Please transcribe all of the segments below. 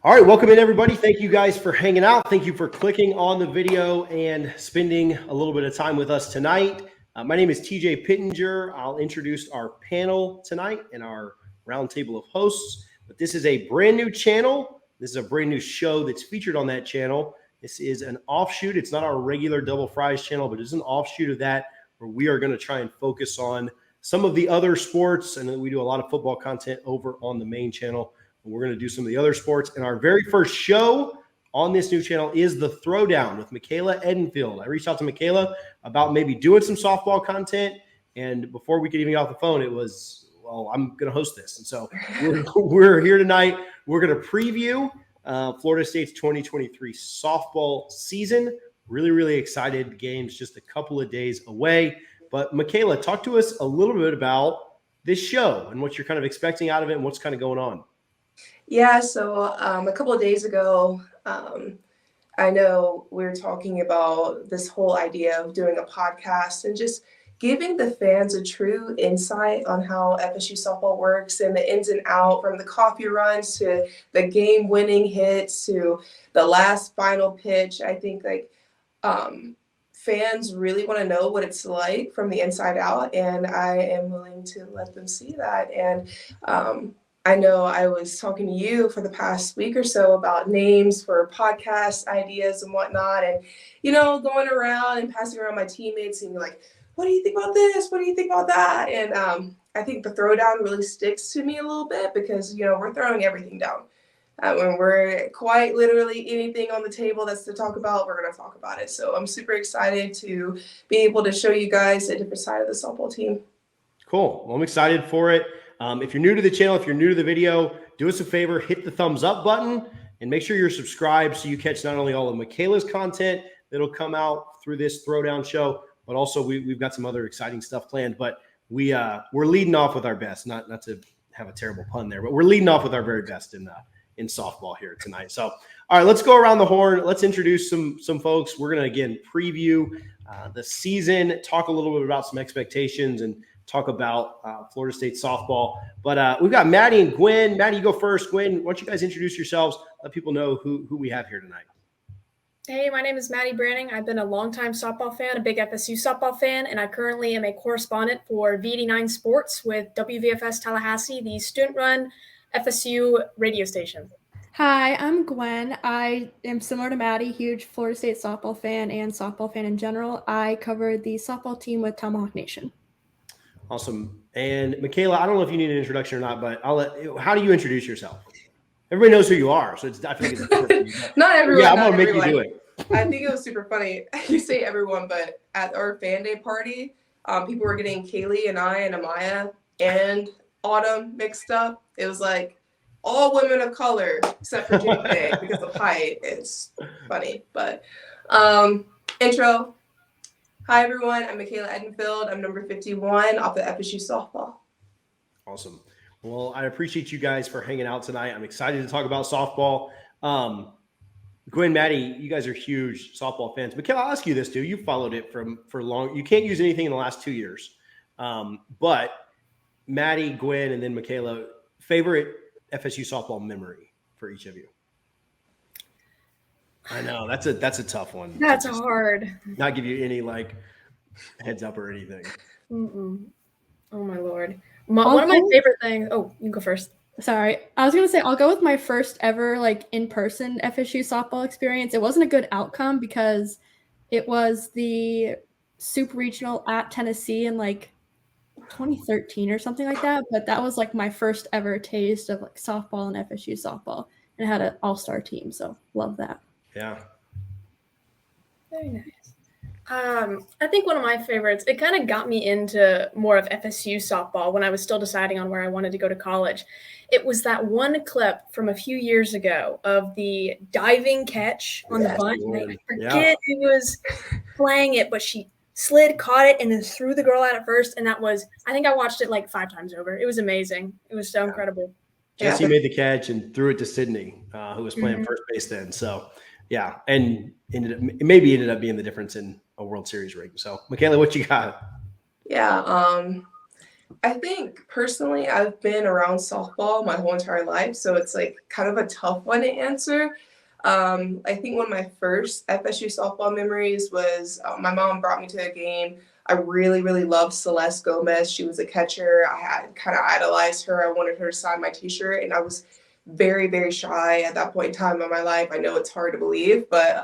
All right, welcome in everybody. Thank you guys for hanging out. Thank you for clicking on the video and spending a little bit of time with us tonight. My name is TJ Pittinger. I'll introduce our panel tonight and our roundtable of hosts. But this is a brand new channel. This is a brand new show that's featured on that channel. This is an offshoot. It's not our regular Double Fries channel, but it's an offshoot of that where we are going to try and focus on some of the other sports. And we do a lot of football content over on the main channel. We're going to do some of the other sports. And our very first show on this new channel is The Throwdown with Michaela Edenfield. I reached out to Michaela about maybe doing some softball content. And before we could even get off the phone, it was, well, I'm going to host this. And so we're here tonight. We're going to preview Florida State's 2023 softball season. Really, really excited. The game's just a couple of days away. But Michaela, talk to us a little bit about this show and what you're kind of expecting out of it and what's kind of going on. Yeah, so a couple of days ago, I know we were talking about this whole idea of doing a podcast and just giving the fans a true insight on how FSU softball works and the ins and out, from the coffee runs to the game-winning hits to the last final pitch. I think fans really want to know what it's like from the inside out, and I am willing to let them see that. And I know I was talking to you for the past week or so about names for podcast ideas and whatnot, and, going around and passing around my teammates and like, what do you think about this? What do you think about that? And I think the throwdown really sticks to me a little bit because, we're throwing everything down. When we're quite literally anything on the table that's to talk about, we're going to talk about it. So I'm super excited to be able to show you guys a different side of the softball team. Cool. Well, I'm excited for it. If you're new to the channel, if you're new to the video, do us a favor, hit the thumbs up button and make sure you're subscribed so you catch not only all of Michaela's content that'll come out through this throwdown show, but also we've got some other exciting stuff planned. But we're leading off with our best, not to have a terrible pun there, but we're leading off with our very best in softball here tonight. So, all right, let's go around the horn. Let's introduce some folks. We're going to, again, preview the season, talk a little bit about some expectations, and talk about Florida State softball. But we've got Maddy and Gwyn. Maddy, you go first. Gwyn, why don't you guys introduce yourselves? Let people know who we have here tonight. Hey, my name is Maddy Branning. I've been a longtime softball fan, a big FSU softball fan, and I currently am a correspondent for V89 Sports with WVFS Tallahassee, the student-run FSU radio station. Hi, I'm Gwyn. I am similar to Maddy, huge Florida State softball fan and softball fan in general. I cover the softball team with Tomahawk Nation. Awesome. And Michaela, I don't know if you need an introduction or not, but how do you introduce yourself? Everybody knows who you are, so I feel like it's important. Not everyone. Yeah, I'm going to make you do it. I think it was super funny. You say everyone, but at our fan day party, people were getting Kaylee and I and Amaya and Autumn mixed up. It was like all women of color except for JK because of height. It's funny, but intro. Hi, everyone. I'm Michaela Edenfield. I'm number 51 off the FSU Softball. Awesome. Well, I appreciate you guys for hanging out tonight. I'm excited to talk about softball. Gwyn, Maddy, you guys are huge softball fans. Michaela, I'll ask you this, too. You followed it for long. You can't use anything in the last 2 years. But Maddy, Gwyn, and then Michaela, favorite FSU softball memory for each of you? I know that's a tough one. That's hard. Not give you any heads up or anything. Mm-mm. Oh my Lord! One of my favorite things. Oh, you go first. Sorry, I was gonna say I'll go with my first ever in-person FSU softball experience. It wasn't a good outcome because it was the Super Regional at Tennessee in 2013 or something like that. But that was my first ever taste of softball and FSU softball, and it had an all-star team. So love that. Yeah. Very nice. I think one of my favorites, it kind of got me into more of FSU softball when I was still deciding on where I wanted to go to college. It was that one clip from a few years ago of the diving catch on the bunt. And I forget who was playing it, but she slid, caught it, and then threw the girl out at first. And that was, I think I watched it 5 times over. It was amazing. It was so incredible. Jesse made the catch and threw it to Sydney, who was playing first base then. So, yeah, and ended up being the difference in a World Series ring. So, Michaela, what you got? Yeah, I think personally, I've been around softball my whole entire life, so it's like kind of a tough one to answer. I think one of my first FSU softball memories was my mom brought me to a game. I really, really loved Celeste Gomez. She was a catcher. I had kind of idolized her. I wanted her to sign my t-shirt, and I was very, very shy at that point in time in my life. I know it's hard to believe, but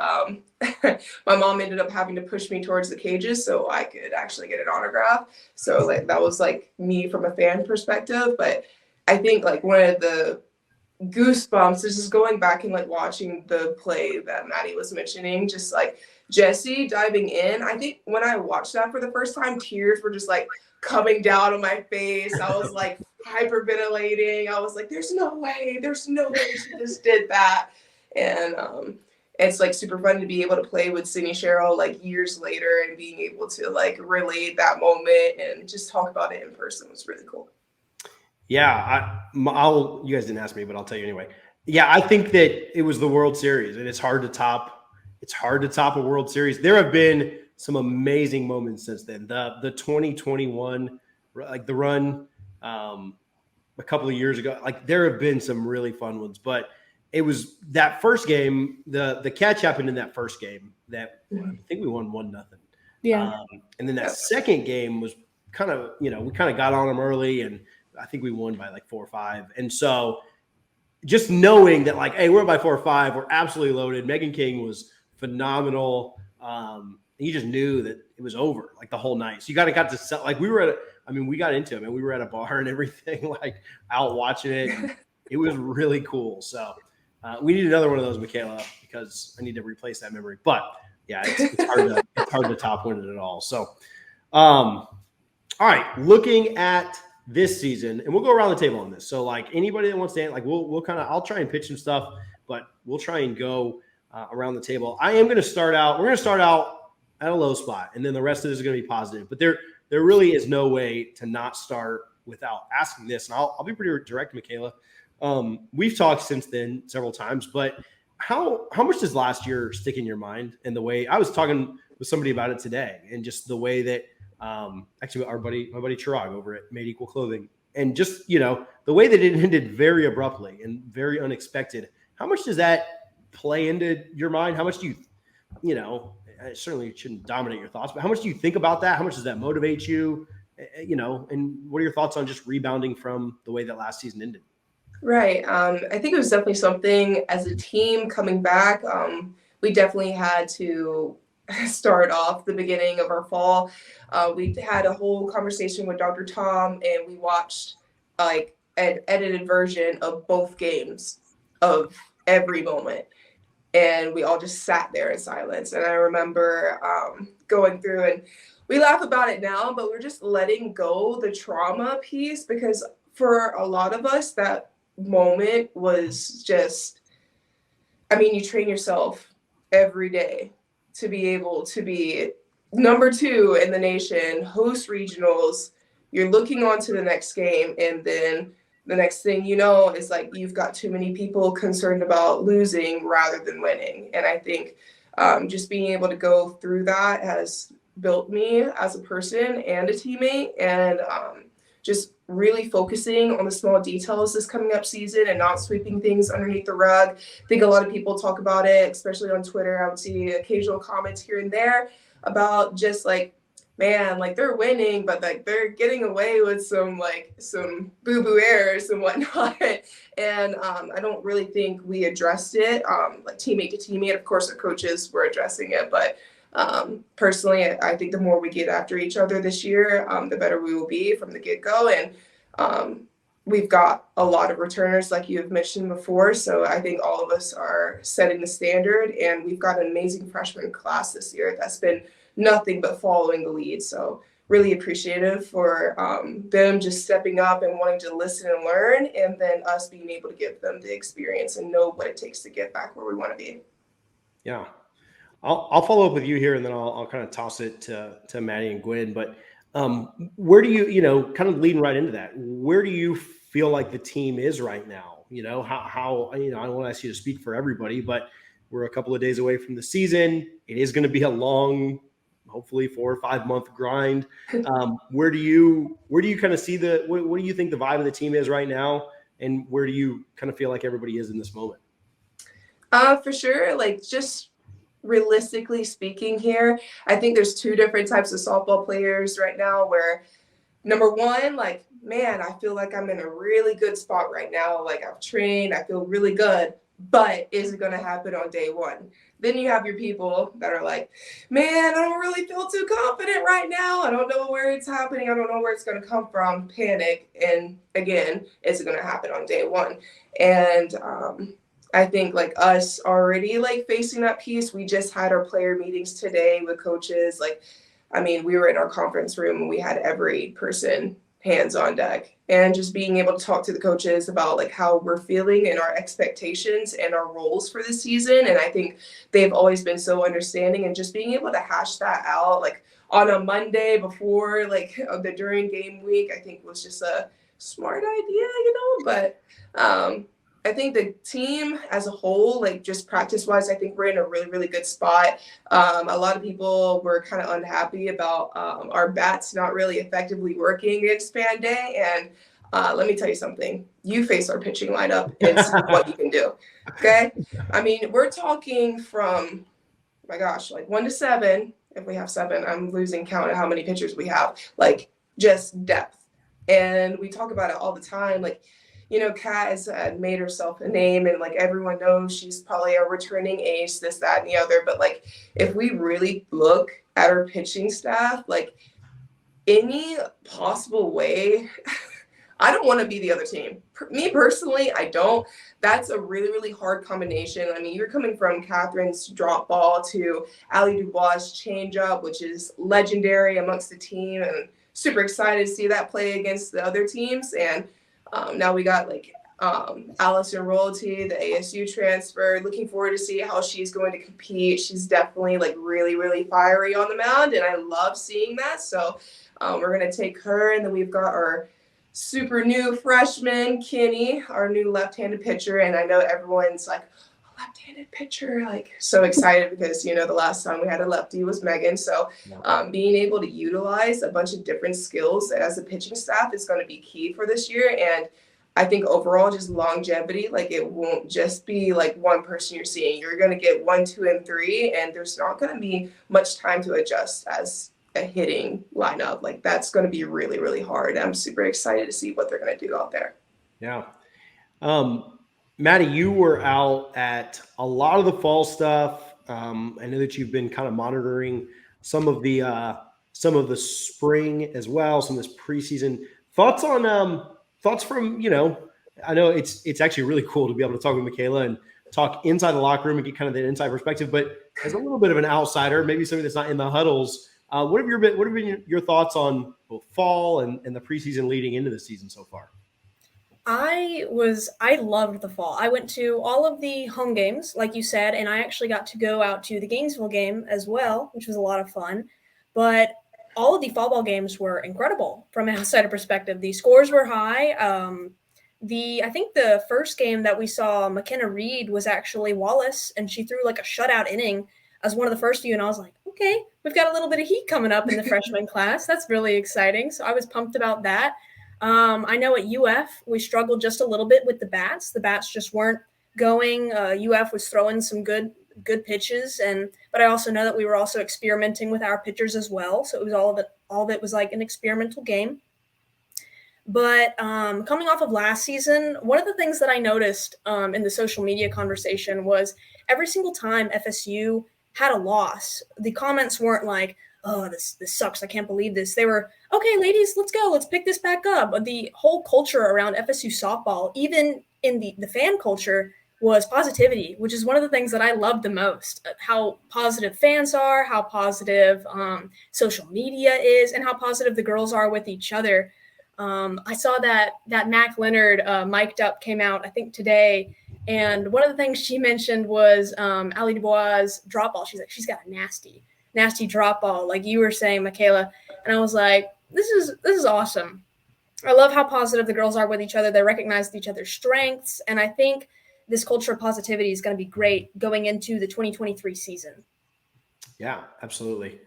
my mom ended up having to push me towards the cages so I could actually get an autograph. So like that was like me from a fan perspective. But I think like one of the goosebumps is just going back and like watching the play that Maddy was mentioning, just like Jesse diving in. I think when I watched that for the first time, tears were just like coming down on my face. I was like hyperventilating. I was like, there's no way she just did that. And it's like super fun to be able to play with Sydney Sherrill like years later and being able to like relate that moment and just talk about it in person was really cool. Yeah, I'll. You guys didn't ask me, but I'll tell you anyway. Yeah, I think that it was the World Series, and it's hard to top. It's hard to top a World Series. There have been some amazing moments since then. The 2021, like the run a couple of years ago, like there have been some really fun ones. But it was that first game. The catch happened in that first game that I think we won 1-0. Yeah. And then that second game was kind of, we kind of got on them early, and I think we won by like 4 or 5. And so just knowing that like, hey, we're up by 4 or 5, we're absolutely loaded. Megan King was phenomenal. You just knew that it was over like the whole night. So you got to sell, like we were we got into it, and we were at a bar and everything, like out watching it. And it was really cool. So we need another one of those, Michaela, because I need to replace that memory. But yeah, it's hard to top win it at all. So, all right, looking at this season, and we'll go around the table on this. So like anybody that wants to, like we'll kind of, I'll try and pitch some stuff, but we'll try and go around the table. I am going to start out. We're going to start out at a low spot, and then the rest of this is going to be positive. But there really is no way to not start without asking this. And I'll be pretty direct, Michaela. We've talked since then several times, but how much does last year stick in your mind? And the way I was talking with somebody about it today, and just the way that actually my buddy Chirag over at Made Equal Clothing, and just the way that it ended very abruptly and very unexpected. How much does that play into your mind? How much do it certainly shouldn't dominate your thoughts, but how much do you think about that? How much does that motivate you? And what are your thoughts on just rebounding from the way that last season ended? Right. I think it was definitely something as a team coming back. We definitely had to start off the beginning of our fall. We had a whole conversation with Dr. Tom, and we watched like an edited version of both games of every moment. And we all just sat there in silence. And I remember going through, and we laugh about it now, but we're just letting go the trauma piece, because for a lot of us, that moment was just, you train yourself every day to be able to be number 2 in the nation, host regionals. You're looking on to the next game, and then the next thing you know is like you've got too many people concerned about losing rather than winning. And I think just being able to go through that has built me as a person and a teammate, and just really focusing on the small details this coming up season and not sweeping things underneath the rug. I think a lot of people talk about it, especially on Twitter. I would see occasional comments here and there about just like, man, like they're winning, but like they're getting away with some boo-boo errors and whatnot. And I don't really think we addressed it like teammate to teammate. Of course, the coaches were addressing it, but personally, I think the more we get after each other this year, the better we will be from the get-go. And we've got a lot of returners, like you have mentioned before. So I think all of us are setting the standard, and we've got an amazing freshman class this year that's been nothing but following the lead. So really appreciative for them just stepping up and wanting to listen and learn, and then us being able to give them the experience and know what it takes to get back where we want to be. Yeah. I'll follow up with you here, and then I'll kind of toss it to Maddy and Gwyn. But where do you, kind of leading right into that, where do you feel like the team is right now? How I don't want to ask you to speak for everybody, but we're a couple of days away from the season. It is going to be a long hopefully 4 or 5 month grind. Where do you kind of see what do you think the vibe of the team is right now? And where do you kind of feel like everybody is in this moment? For sure. Like, just realistically speaking here, I think there's two different types of softball players right now where number one, like, man, I feel like I'm in a really good spot right now. Like, I've trained, I feel really good, but is it going to happen on day one? Then you have your people that are like, man, I don't really feel too confident right now. I don't know where it's happening. I don't know where it's going to come from. Panic. And again, is it going to happen on day one? And I think like us already like facing that piece. We just had our player meetings today with coaches. Like, I mean, we were in our conference room and we had every person hands on deck, and just being able to talk to the coaches about like how we're feeling and our expectations and our roles for the season. And I think they've always been so understanding, and just being able to hash that out like on a Monday before like the during game week, I think was just a smart idea, but I think the team as a whole, like just practice-wise, I think we're in a really, really good spot. A lot of people were kind of unhappy about our bats not really effectively working against fan day. And let me tell you something. You face our pitching lineup and see what you can do, okay? I mean, we're talking from, my gosh, like 1 to 7. If we have 7, I'm losing count of how many pitchers we have. Like, just depth. And we talk about it all the time, like, Kat has made herself a name, and like everyone knows she's probably a returning ace, this, that, and the other. But like, if we really look at our pitching staff, like any possible way, I don't want to be the other team. Me personally, I don't. That's a really, really hard combination. I mean, you're coming from Catherine's drop ball to Allie Dubois' changeup, which is legendary amongst the team, and super excited to see that play against the other teams. And now we got like Allison Royalty, the ASU transfer. Looking forward to see how she's going to compete. She's definitely like really, really fiery on the mound, and I love seeing that. So we're going to take her, and then we've got our super new freshman, Kenny, our new left-handed pitcher. And I know everyone's like, left-handed pitcher, like so excited because, the last time we had a lefty was Megan. So being able to utilize a bunch of different skills as a pitching staff is going to be key for this year. And I think overall just longevity, like it won't just be like one person you're seeing. You're going to get 1, 2, and 3, and there's not going to be much time to adjust as a hitting lineup. Like that's going to be really, really hard. I'm super excited to see what they're going to do out there. Yeah. Maddy, you were out at a lot of the fall stuff. I know that you've been kind of monitoring some of the spring as well, some of this preseason. Thoughts from, I know it's actually really cool to be able to talk with Michaela and talk inside the locker room and get kind of the inside perspective, but as a little bit of an outsider, maybe somebody that's not in the huddles, what have been your thoughts on both fall and the preseason leading into the season so far? I loved the fall. I went to all of the home games, like you said, and I actually got to go out to the Gainesville game as well, which was a lot of fun. But all of the fall ball games were incredible from an outsider perspective. The scores were high. I think the first game that we saw McKenna Reed was actually Wallace, and she threw like a shutout inning as one of the first few, and I was like, okay, we've got a little bit of heat coming up in the freshman class. That's really exciting. So I was pumped about that. I know at UF, we struggled just a little bit with the bats. The bats just weren't going. UF was throwing some good pitches, but I also know that we were also experimenting with our pitchers as well. So it was all of it was like an experimental game. But coming off of last season, one of the things that I noticed in the social media conversation was every single time FSU had a loss, the comments weren't like, oh, this sucks, I can't believe this. They were, okay, ladies, let's go. Let's pick this back up. The whole culture around FSU softball, even in the fan culture, was positivity, which is one of the things that I love the most. How positive fans are, how positive social media is, and how positive the girls are with each other. I saw that Mac Leonard mic'd up came out, I think today, and one of the things she mentioned was Allie Dubois' drop ball. She's like, she's got a nasty drop ball, like you were saying, Michaela. And I was like, this is awesome. I love how positive the girls are with each other. They recognize each other's strengths. And I think this culture of positivity is going to be great going into the 2023 season. Yeah, absolutely.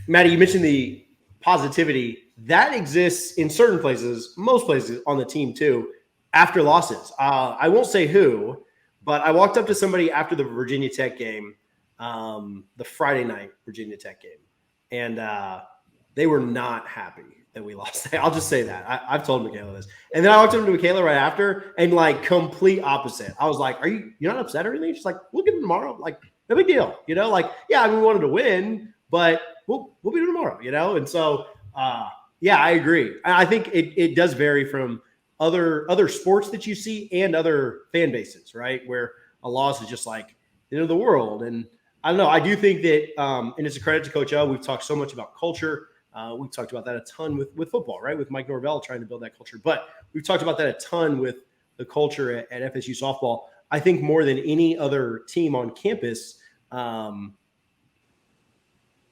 Maddy, you mentioned the positivity that exists in certain places, most places on the team too, after losses. I won't say who, but I walked up to somebody after the Virginia Tech game, the Friday night Virginia Tech game, and they were not happy that we lost. I'll just say that. I've told Michaela this. And then I walked up to Michaela right after, and like complete opposite. I was like, you're not upset or anything? She's like, we'll get them tomorrow. Like, no big deal. Like, yeah, I mean, we wanted to win, but we'll beat them tomorrow, And so, yeah, I agree. I think it does vary from other sports that you see and other fan bases, right? Where a loss is just like the end of the world. And I don't know. I do think that, and it's a credit to Coach L. We've talked so much about culture. We've talked about that a ton with football, right? With Mike Norvell trying to build that culture. But we've talked about that a ton with the culture at FSU softball. I think more than any other team on campus,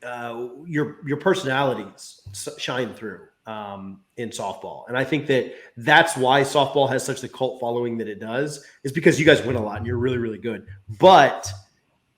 your personalities shine through in softball. And I think that's why softball has such the cult following that it does, is because you guys win a lot and you're really, really good. But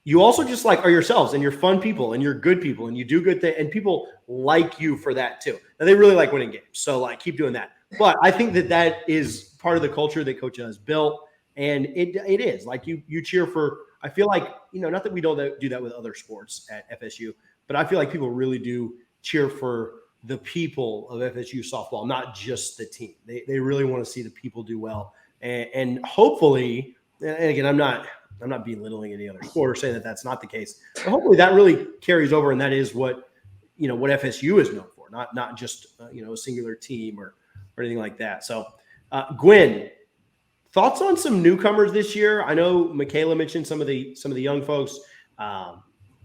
you also just like are yourselves, and you're fun people, and you're good people, and you do good things, and people like you for that too. And they really like winning games. So like keep doing that. But I think that is part of the culture that Coach has built. And it is like you cheer for, I feel like, not that we don't do that with other sports at FSU, but I feel like people really do cheer for the people of FSU softball, not just the team. They really want to see the people do well. And hopefully, and again, I'm not belittling any other sport or saying that that's not the case, but hopefully that really carries over. And that is what FSU is known for, not just, a singular team or anything like that. So Gwyn, thoughts on some newcomers this year? I know Michaela mentioned some of the young folks,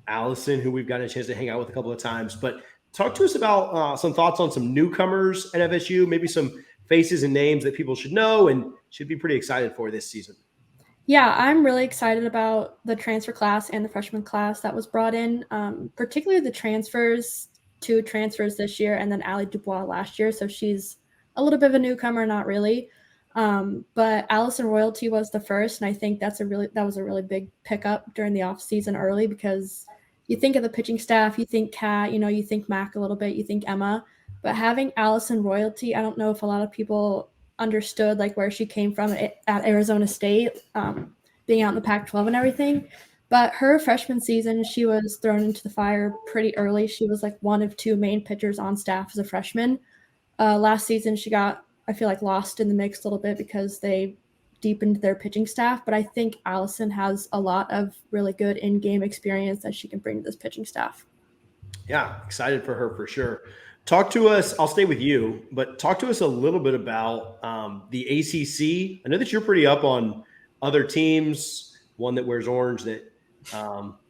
Allison, who we've gotten a chance to hang out with a couple of times, but talk to us about some thoughts on some newcomers at FSU, maybe some faces and names that people should know and should be pretty excited for this season. Yeah, I'm really excited about the transfer class and the freshman class that was brought in, particularly the two transfers this year, and then Allie Dubois last year. So she's a little bit of a newcomer, not really. But Allison Royalty was the first, and I think that was a really big pickup during the off season early, because you think of the pitching staff, you think Kat, you think Mac a little bit, you think Emma, but having Allison Royalty, I don't know if a lot of people understood like where she came from at Arizona State, being out in the Pac-12 and everything. But her freshman season, she was thrown into the fire pretty early. She was like one of two main pitchers on staff as a freshman. Last season, she got, I feel like, lost in the mix a little bit because they deepened their pitching staff. But I think Allison has a lot of really good in-game experience that she can bring to this pitching staff. Yeah, excited for her for sure. Talk to us, I'll stay with you, but talk to us a little bit about the ACC. I know that you're pretty up on other teams, one that wears orange that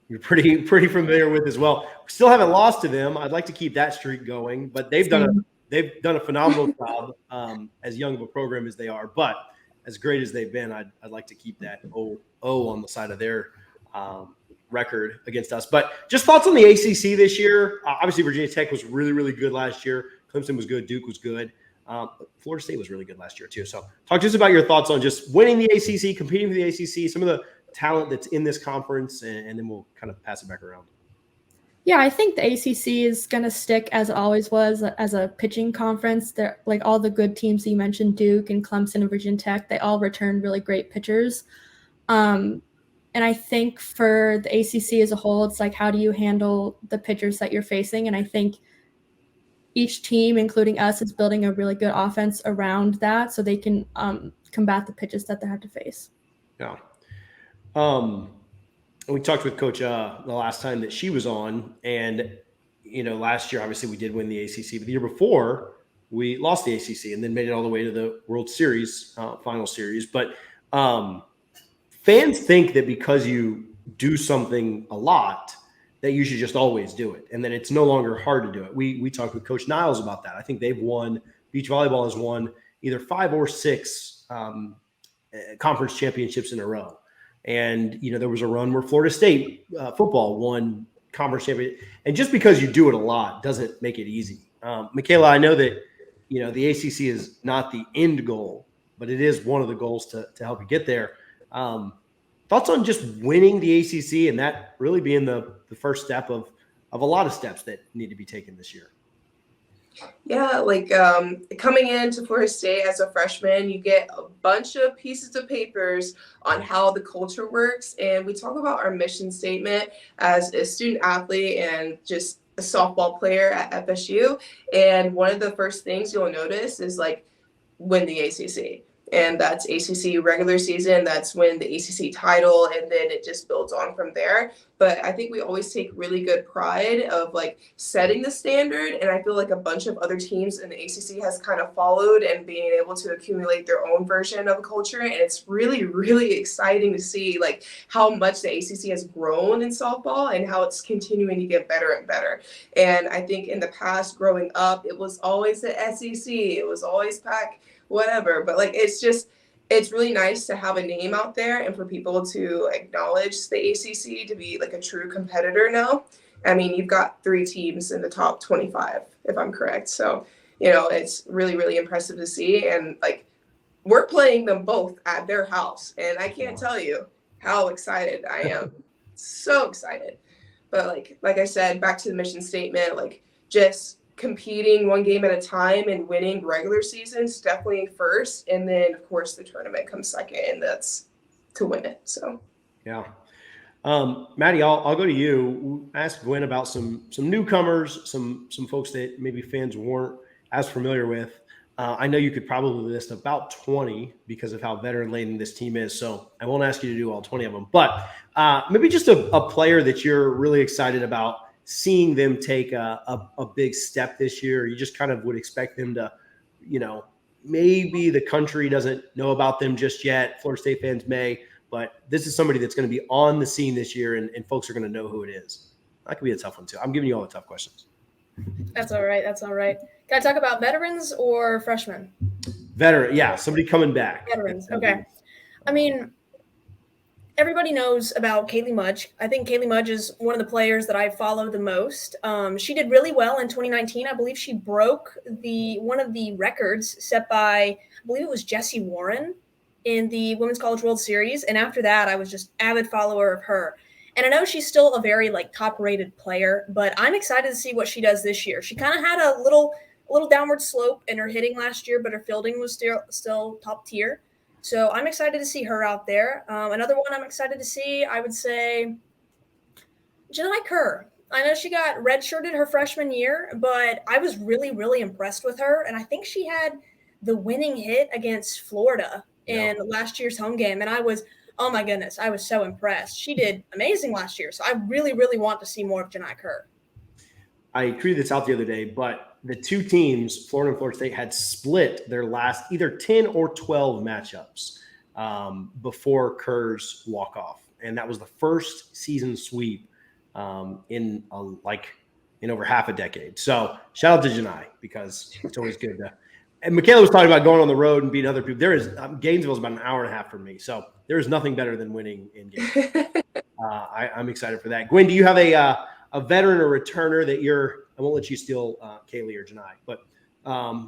you're pretty familiar with as well. We still haven't lost to them. I'd like to keep that streak going, but they've done a phenomenal job as young of a program as they are. But as great as they've been, I'd like to keep that O on the side of their record against us. But just thoughts on the ACC this year. Obviously, Virginia Tech was really, really good last year. Clemson was good. Duke was good. Florida State was really good last year too. So talk to us about your thoughts on just winning the ACC, competing for the ACC, some of the talent that's in this conference, and then we'll kind of pass it back around. Yeah, I think the ACC is going to stick as it always was, as a pitching conference. They're like all the good teams that you mentioned, Duke and Clemson and Virginia Tech, they all returned really great pitchers. And I think for the ACC as a whole, it's like, how do you handle the pitchers that you're facing? And I think each team, including us, is building a really good offense around that so they can combat the pitches that they have to face. Yeah. We talked with Coacha the last time that she was on, and last year obviously we did win the ACC, but the year before we lost the ACC and then made it all the way to the World Series final series. But fans think that because you do something a lot that you should just always do it, and then it's no longer hard to do it. We talked with Coach Niles about that. I think they've won, beach volleyball has won either 5 or 6 conference championships in a row. And, there was a run where Florida State football won conference championship. And just because you do it a lot doesn't make it easy. Michaela, I know that, the ACC is not the end goal, but it is one of the goals to help you get there. Thoughts on just winning the ACC and that really being the first step of of a lot of steps that need to be taken this year. Yeah, like coming into Florida State as a freshman, you get a bunch of pieces of papers on how the culture works. And we talk about our mission statement as a student athlete and just a softball player at FSU. And one of the first things you'll notice is like win the ACC. And that's ACC regular season. That's when the ACC title, and then it just builds on from there. But I think we always take really good pride of like setting the standard. And I feel like a bunch of other teams in the ACC has kind of followed and being able to accumulate their own version of a culture. And it's really, really exciting to see like how much the ACC has grown in softball and how it's continuing to get better and better. And I think in the past growing up, it was always the SEC. It was always Pac whatever, but like it's really nice to have a name out there and for people to acknowledge the ACC to be like a true competitor now. I mean, you've got 3 teams in the top 25, if I'm correct. So, you know, it's really, really impressive to see. And like we're playing them both at their house, and I can't tell you how excited I am. So excited. But like I said, back to the mission statement, like just competing one game at a time and winning regular seasons definitely first, and then of course the tournament comes second, and that's to win it. So yeah. Maddy, I'll go to you. Ask Gwyn about some newcomers, some folks that maybe fans weren't as familiar with. I know you could probably list about 20 because of how veteran laden this team is, so I won't ask you to do all 20 of them, but maybe just a player that you're really excited about seeing them take a big step this year. You just kind of would expect them to, you know, maybe the country doesn't know about them just yet. Florida State fans may, but this is somebody that's going to be on the scene this year, and folks are going to know who it is. That could be a tough one too. I'm giving you all the tough questions. That's all right. That's all right. Can I talk about veterans or freshmen? Veteran, yeah, somebody coming back. Veterans, okay. I mean, everybody knows about Kaylee Mudge. I think Kaylee Mudge is one of the players that I follow the most. She did really well in 2019. I believe she broke one of the records set by, I believe it was Jessie Warren in the Women's College World Series. And after that, I was just avid follower of her. And I know she's still a very like top-rated player, but I'm excited to see what she does this year. She kind of had a little downward slope in her hitting last year, but her fielding was still top tier. So I'm excited to see her out there. Another one I'm excited to see, I would say, Janai Kerr. I know she got redshirted her freshman year, but I was really, really impressed with her. And I think she had the winning hit against Florida in last year's home game. And I was, oh my goodness, I was so impressed. She did amazing last year. So I really, really want to see more of Janai Kerr. I tweeted this out the other day, but the two teams, Florida and Florida State, had split their last either 10 or 12 matchups before Kerr's walk-off. And that was the first season sweep in over half a decade. So shout out to Janai, because it's always good to – and Michaela was talking about going on the road and beating other people. There is Gainesville is about an hour and a half from me. So there is nothing better than winning in Gainesville. I'm excited for that. Gwyn, do you have a veteran or returner that I won't let you steal Kaylee or Janai, but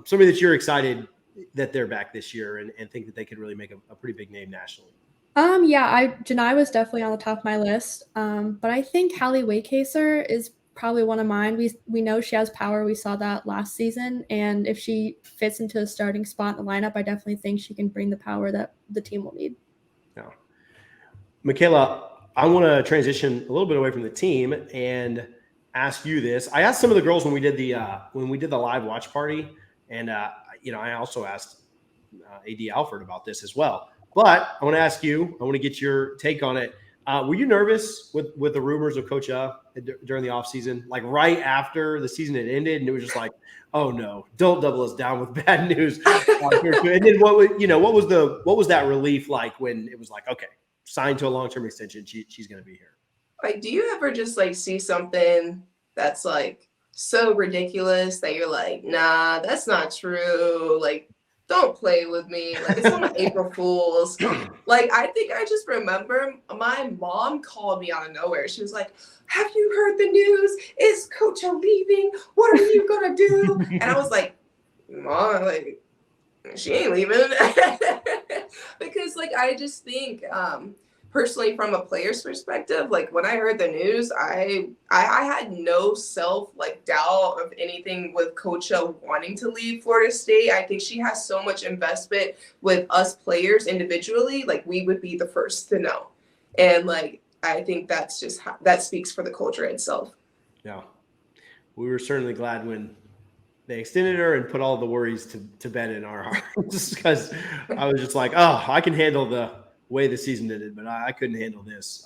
somebody that you're excited that they're back this year and think that they could really make a pretty big name nationally? Janai was definitely on the top of my list. But I think Hallie Waycaser is probably one of mine. We know she has power. We saw that last season. And if she fits into a starting spot in the lineup, I definitely think she can bring the power that the team will need. Yeah. Michaela, I want to transition a little bit away from the team and ask you this. I asked some of the girls when we did the live watch party, and I also asked AD Alford about this as well. But I want to ask you. I want to get your take on it. Were you nervous with the rumors of Coacha during the offseason, like right after the season had ended, and it was just like, oh no, don't double us down with bad news? And then what was that relief like when it was like, okay, signed to a long-term extension, she's going to be here? Like, do you ever just like see something that's like so ridiculous that you're like, nah, that's not true. Like, don't play with me. Like, it's not April Fool's. Like, I think I just remember my mom called me out of nowhere. She was like, have you heard the news? Is Coacha leaving? What are you going to do? And I was like, Mom, like, she ain't leaving. Because, like, I just think personally, from a player's perspective, like when I heard the news, I had no self like doubt of anything with Coacha wanting to leave Florida State. I think she has so much investment with us players individually, like we would be the first to know. And like I think that's just that speaks for the culture itself. Yeah, we were certainly glad when they extended her and put all the worries to bed in our hearts, because I was just like, oh, I can handle the way the season ended, but I couldn't handle this.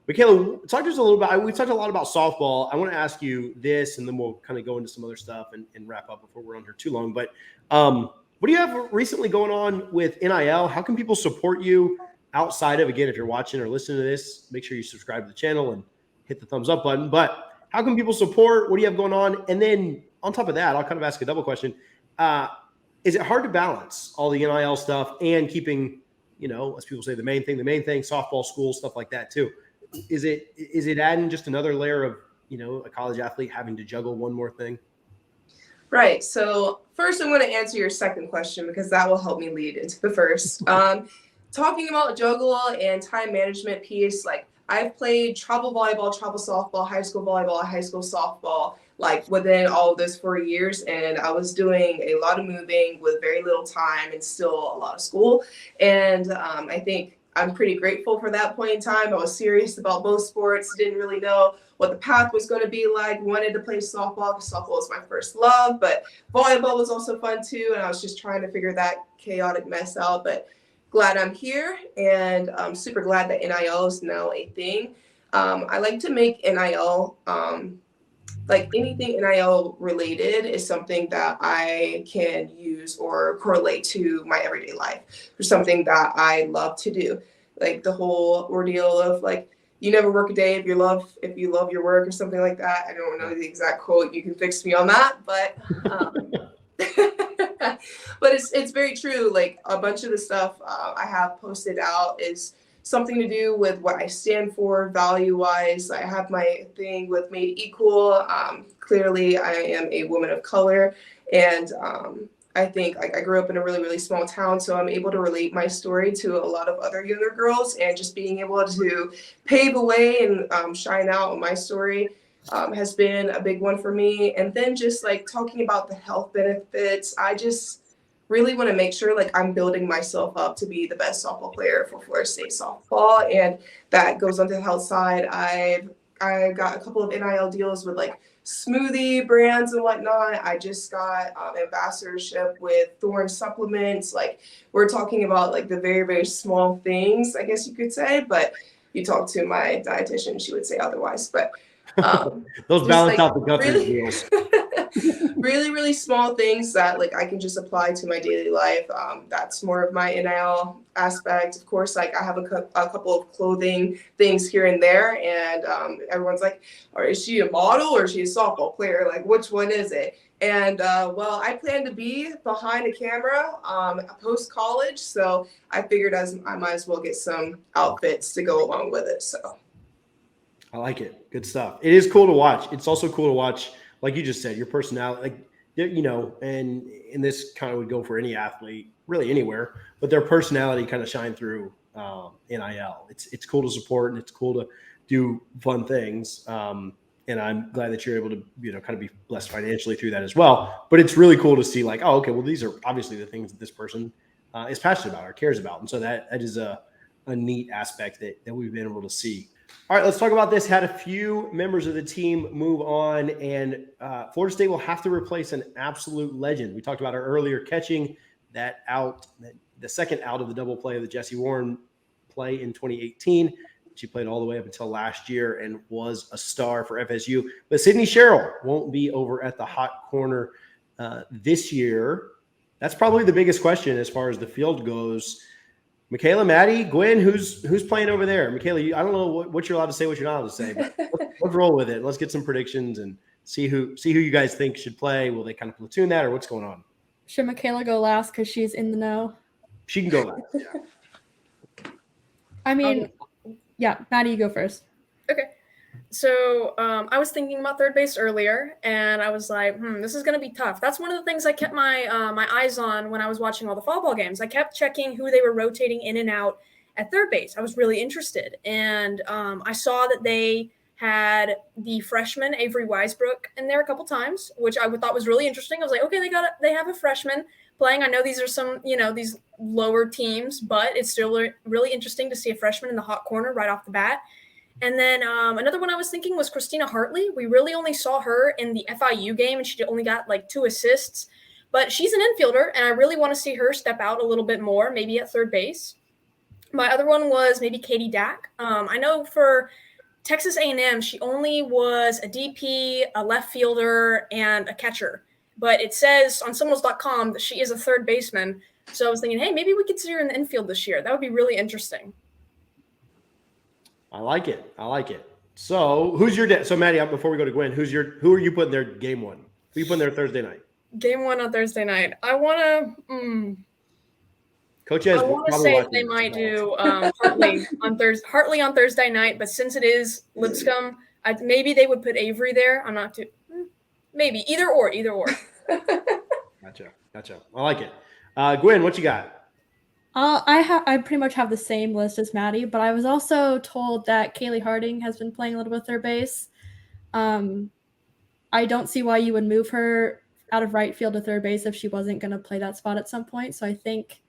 Michaela, talk to us a little bit. We talked a lot about softball. I want to ask you this, and then we'll kind of go into some other stuff and wrap up before we're on here too long. But what do you have recently going on with NIL? How can people support you outside of, again, if you're watching or listening to this, make sure you subscribe to the channel and hit the thumbs up button. But how can people support? What do you have going on? And then on top of that, I'll kind of ask a double question. Is it hard to balance all the NIL stuff and keeping, as people say, the main thing, softball, school, stuff like that too? Is it adding just another layer of, a college athlete having to juggle one more thing? Right. So first I'm going to answer your second question, because that will help me lead into the first. Talking about juggle and time management piece, like I've played travel volleyball, travel softball, high school volleyball, high school softball, like within all of those 4 years. And I was doing a lot of moving with very little time and still a lot of school. And I think I'm pretty grateful for that point in time. I was serious about both sports, didn't really know what the path was going to be like, wanted to play softball because softball was my first love, but volleyball was also fun too. And I was just trying to figure that chaotic mess out. But glad I'm here, and I'm super glad that NIL is now a thing. I like to make NIL, like anything NIL related is something that I can use or correlate to my everyday life, or something that I love to do. Like the whole ordeal of like, you never work a day if you love your work, or something like that. I don't know the exact quote. You can fix me on that, but but it's very true. Like a bunch of the stuff I have posted out is something to do with what I stand for value-wise. I have my thing with Made Equal. Clearly, I am a woman of color, and I think like I grew up in a really, really small town, so I'm able to relate my story to a lot of other younger girls, and just being able to pave a way and shine out on my story has been a big one for me. And then just like talking about the health benefits, I just really want to make sure like I'm building myself up to be the best softball player for Florida State softball, and that goes on to the health side. I got a couple of NIL deals with like smoothie brands and whatnot. I just got ambassadorship with Thorne supplements. Like we're talking about like the very, very small things, I guess you could say, but you talk to my dietitian, she would say otherwise. But those balance like, out the Guthrie really, deals. really, really small things that like I can just apply to my daily life. That's more of my NIL aspect. Of course, like I have a couple of clothing things here and there, and everyone's like, or is she a model or is she a softball player? Like, which one is it? And well, I plan to be behind a camera post-college, so I figured I might as well get some outfits to go along with it. So I like it. Good stuff. It is cool to watch. It's also cool to watch, like you just said, your personality, like, and this kind of would go for any athlete, really anywhere, but their personality kind of shine through NIL. It's cool to support, and it's cool to do fun things. And I'm glad that you're able to, kind of be blessed financially through that as well. But it's really cool to see like, oh, okay, well, these are obviously the things that this person is passionate about or cares about. And so that is a neat aspect that we've been able to see. All right, let's talk about this. Had a few members of the team move on, and Florida State will have to replace an absolute legend. We talked about her earlier, catching the second out of the double play of the Jesse Warren play in 2018. She played all the way up until last year and was a star for FSU. But Sydney Sherrill won't be over at the hot corner this year. That's probably the biggest question as far as the field goes. Michaela, Maddy, Gwyn, who's playing over there? Michaela, I don't know what you're allowed to say, what you're not allowed to say, but let's roll with it. Let's get some predictions and see who you guys think should play. Will they kind of platoon that, or what's going on? Should Michaela go last because she's in the know? She can go last. Yeah. I mean, yeah, Maddy, you go first. Okay. So I was thinking about third base earlier, and I was like, this is going to be tough. That's one of the things I kept my eyes on when I was watching all the fall ball games. I kept checking who they were rotating in and out, at third base. I was really interested. And I saw that they had the freshman Avery Weisbrook in there a couple times, which I thought was really interesting. I was like, okay, they have a freshman playing. I know these are some, these lower teams, but it's still really interesting to see a freshman in the hot corner right off the bat. And then another one I was thinking was Christina Hartley. We really only saw her in the FIU game, and she only got like 2 assists. But she's an infielder, and I really want to see her step out a little bit more, maybe at third base. My other one was maybe Katie Dack. I know for Texas A&M, she only was a DP, a left fielder, and a catcher. But it says on Seminoles.com that she is a third baseman. So I was thinking, hey, maybe we could see her in the infield this year. That would be really interesting. I like it. So who's your so Maddy, before we go to Gwyn, who are you putting there game one? Who are you putting there Thursday night? Game one on Thursday night. I want to Coach has I want to say they might do Hartley on Thursday night, but since it is Lipscomb, maybe they would put Avery there. I'm not too maybe either or. Gotcha. I like it. Gwyn, what you got? I pretty much have the same list as Maddy, but I was also told that Kaylee Harding has been playing a little bit third base. I don't see why you would move her out of right field to third base if she wasn't going to play that spot at some point. So I think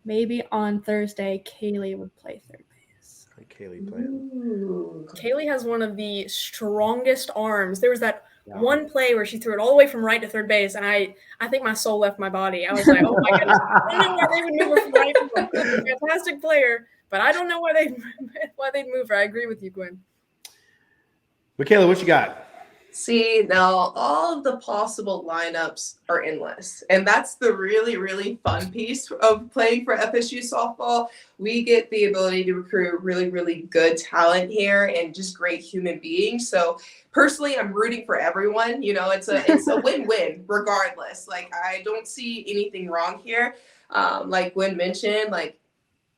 maybe on Thursday, Kaylee would play third base. Kaylee playing. Kaylee has one of the strongest arms. There was that one play where she threw it all the way from right to third base, and I think my soul left my body. I was like, oh my goodness, I don't know why they would move her from right field. She's a fantastic player, but I don't know why they'd move her. I agree with you, Gwyn. Michaela, what you got? See, now all of the possible lineups are endless. And that's the really, really fun piece of playing for FSU softball. We get the ability to recruit really, really good talent here and just great human beings. So personally, I'm rooting for everyone. It's a win-win regardless. Like, I don't see anything wrong here. Like Gwyn mentioned, like,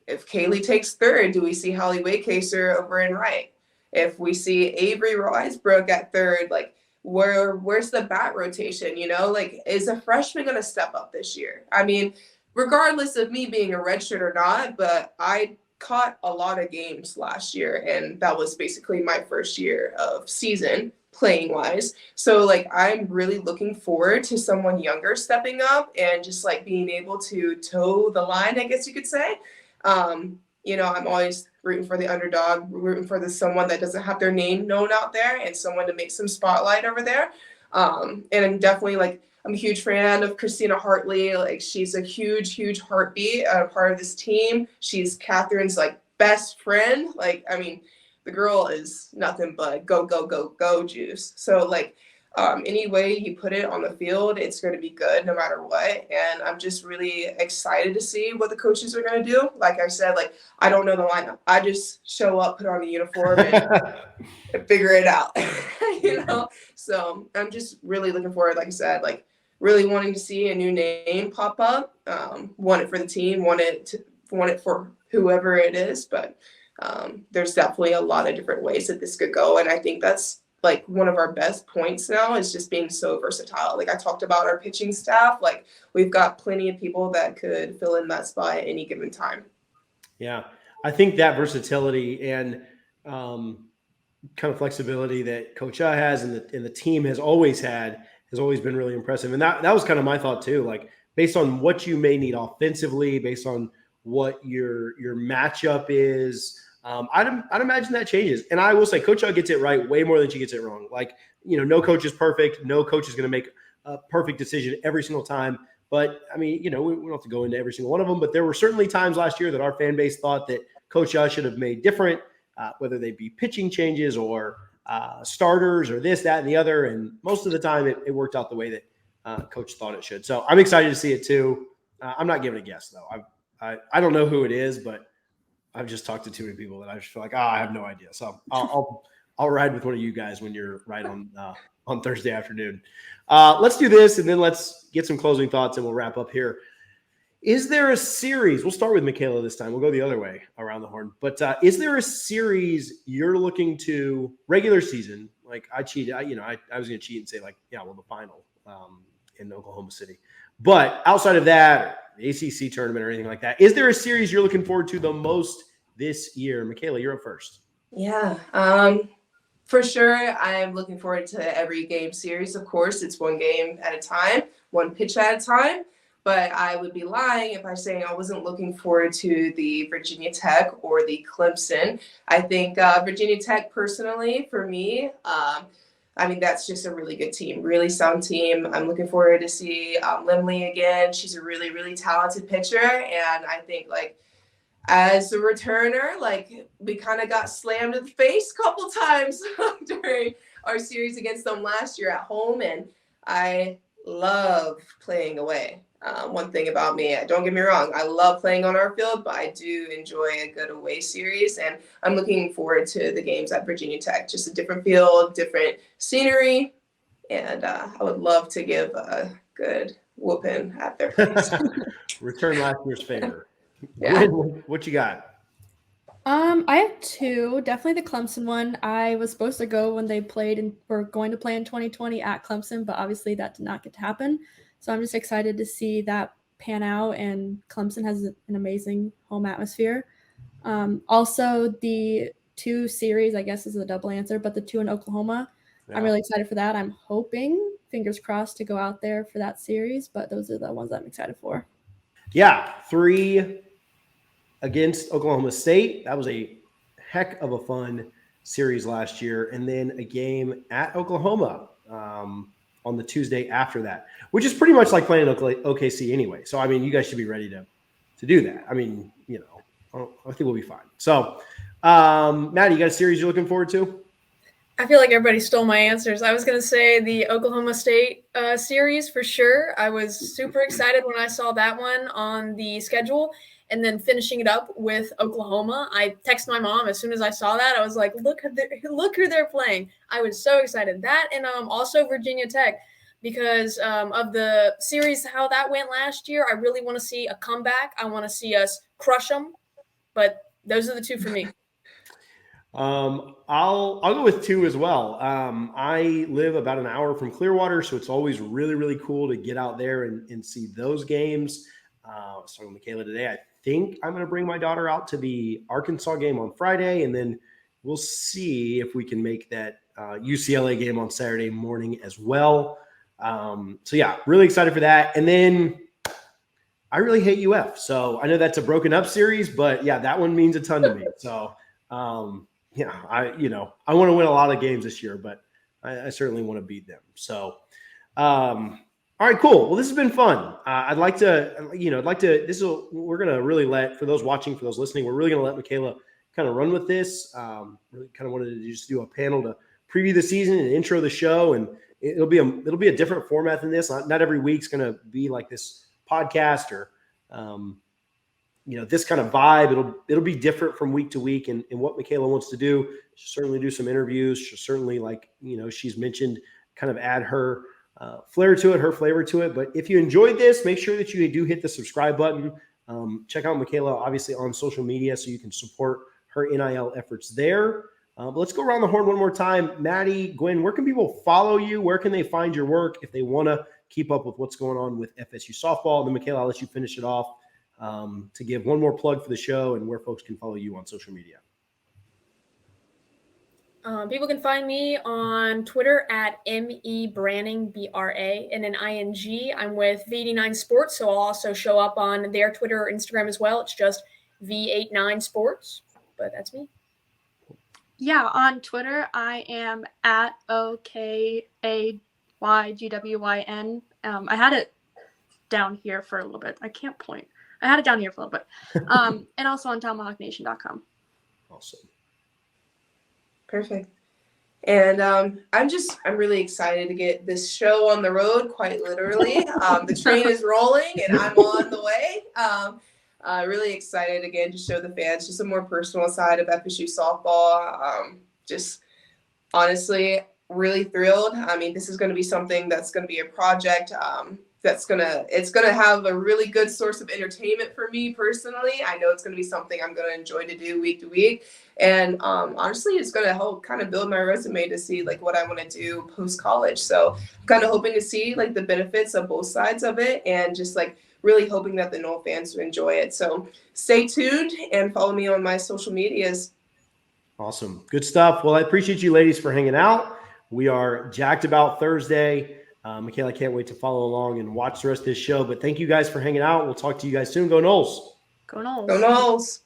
if Kaylee takes third, do we see Holly Waycaser over in right? If we see Avery Weisbrook at third, like, where's the bat rotation? Like, is a freshman going to step up this year? I mean, regardless of me being a redshirt or not, but I caught a lot of games last year, and that was basically my first year of season playing wise. So, like, I'm really looking forward to someone younger stepping up and just like being able to toe the line, I guess you could say. I'm always rooting for the underdog, rooting for someone that doesn't have their name known out there and someone to make some spotlight over there. And I'm definitely I'm a huge fan of Christina Hartley. Like, she's a huge, huge heartbeat, part of this team. She's Catherine's best friend. The girl is nothing but go juice. So any way you put it on the field, it's going to be good no matter what. And I'm just really excited to see what the coaches are going to do. Like I said, I don't know the lineup. I just show up, put on the uniform, and figure it out. So I'm just really looking forward, like I said, really wanting to see a new name pop up. Want it for the team, want it for whoever it is. But there's definitely a lot of different ways that this could go. And I think that's one of our best points now is just being so versatile. I talked about our pitching staff, we've got plenty of people that could fill in that spot at any given time. Yeah. I think that versatility and kind of flexibility that Coacha has and the team has always been really impressive. And that was kind of my thought too, based on what you may need offensively, based on what your matchup is. I'd imagine that changes. And I will say Coacha gets it right way more than she gets it wrong. No coach is perfect. No coach is going to make a perfect decision every single time. But, we don't have to go into every single one of them. But there were certainly times last year that our fan base thought that Coacha should have made different, whether they be pitching changes or starters or this, that, and the other. And most of the time it worked out the way that Coach thought it should. So I'm excited to see it too. I'm not giving a guess, though. I don't know who it is, but I've just talked to too many people that I just feel I have no idea. So I'll ride with one of you guys when you're right on Thursday afternoon. Let's do this, and then let's get some closing thoughts, and we'll wrap up here. Is there a series? We'll start with Michaela this time. We'll go the other way around the horn. But is there a series you're looking to regular season? I cheated. I was going to cheat and say the final in Oklahoma City. But outside of that, the ACC tournament or anything like that. Is there a series you're looking forward to the most this year? Michaela, you're up first. Yeah, for sure. I'm looking forward to every game series. Of course, it's one game at a time, one pitch at a time. But I would be lying if I say I wasn't looking forward to the Virginia Tech or the Clemson. I think Virginia Tech, personally, for me, I mean, that's just a really good team, really sound team. I'm looking forward to see Limley again. She's a really, really talented pitcher. And I think, like, as a returner, like, we kind of got slammed in the face a couple times during our series against them last year at home. And I love playing away. One thing about me, don't get me wrong, I love playing on our field, but I do enjoy a good away series. And I'm looking forward to the games at Virginia Tech, just a different field, different scenery. And I would love to give a good whooping at their place. Return last year's favor. Yeah. Gwyn, what you got? I have two. Definitely the Clemson one. I was supposed to go when they played and were going to play in 2020 at Clemson, but obviously that did not get to happen. So I'm just excited to see that pan out, and Clemson has an amazing home atmosphere. Also, the two series, I guess is a double answer, but the two in Oklahoma, I'm really excited for that. I'm hoping, fingers crossed, to go out there for that series, but those are the ones I'm excited for. Yeah, 3 against Oklahoma State. That was a heck of a fun series last year. And then a game at Oklahoma on the Tuesday after that, which is pretty much like playing OKC anyway. So, I mean, you guys should be ready to do that. I mean, you know, I think we'll be fine. So, Maddy, you got a series you're looking forward to? I feel like everybody stole my answers. I was going to say the Oklahoma State series for sure. I was super excited when I saw that one on the schedule, and then finishing it up with Oklahoma. I texted my mom as soon as I saw that. I was like, look who they're playing. I was so excited. That and also Virginia Tech, because of the series, how that went last year. I really want to see a comeback. I want to see us crush them. But those are the two for me. I'll go with 2 as well. I live about an hour from Clearwater, so it's always really, really cool to get out there and see those games. I was talking to Michaela today. I think I'm going to bring my daughter out to the Arkansas game on Friday, and then we'll see if we can make that UCLA game on Saturday morning as well. So yeah, really excited for that. And then I really hate UF. So I know that's a broken up series, but yeah, that one means a ton to me. So yeah, I want to win a lot of games this year, but I certainly want to beat them. So, all right, cool. Well, this has been fun. We're going to really for those watching, for those listening, we're really going to let Michaela kind of run with this. Really kind of wanted to just do a panel to preview the season and intro the show. And it'll be a different format than this. Not every week's going to be like this podcast or, this kind of vibe. It'll be different from week to week. And what Michaela wants to do, she'll certainly do some interviews. She'll certainly, she's mentioned, kind of add her flair to it, her flavor to it. But if you enjoyed this, make sure that you do hit the subscribe button. Check out Michaela, obviously, on social media so you can support her NIL efforts there. But let's go around the horn one more time. Maddy, Gwyn, where can people follow you? Where can they find your work if they want to keep up with what's going on with FSU Softball? And then, Michaela, I'll let you finish it off to give one more plug for the show and where folks can follow you on social media. People can find me on Twitter at MEBranning, BRA, and an ING. I'm with V89 Sports, so I'll also show up on their Twitter or Instagram as well. It's just V89 Sports, but that's me. Yeah, on Twitter, I am at OKAYGWYN. I had it down here for a little bit. I can't point. I had it down here for a little bit. And also on TomahawkNation.com. Awesome. Perfect. And I'm really excited to get this show on the road, quite literally. The train is rolling and I'm on the way. Really excited again to show the fans just a more personal side of FSU softball. Just honestly, really thrilled. I mean, this is going to be something that's going to be a project it's going to have a really good source of entertainment for me personally. I know it's going to be something I'm going to enjoy to do week to week. And honestly, it's going to help kind of build my resume to see like what I want to do post college. So I'm kind of hoping to see like the benefits of both sides of it and just like really hoping that the Knoll fans would enjoy it. So stay tuned and follow me on my social medias. Awesome. Good stuff. Well, I appreciate you ladies for hanging out. We are jacked about Thursday. Michaela, I can't wait to follow along and watch the rest of this show. But thank you guys for hanging out. We'll talk to you guys soon. Go Knowles. Go Knowles. Go Knowles.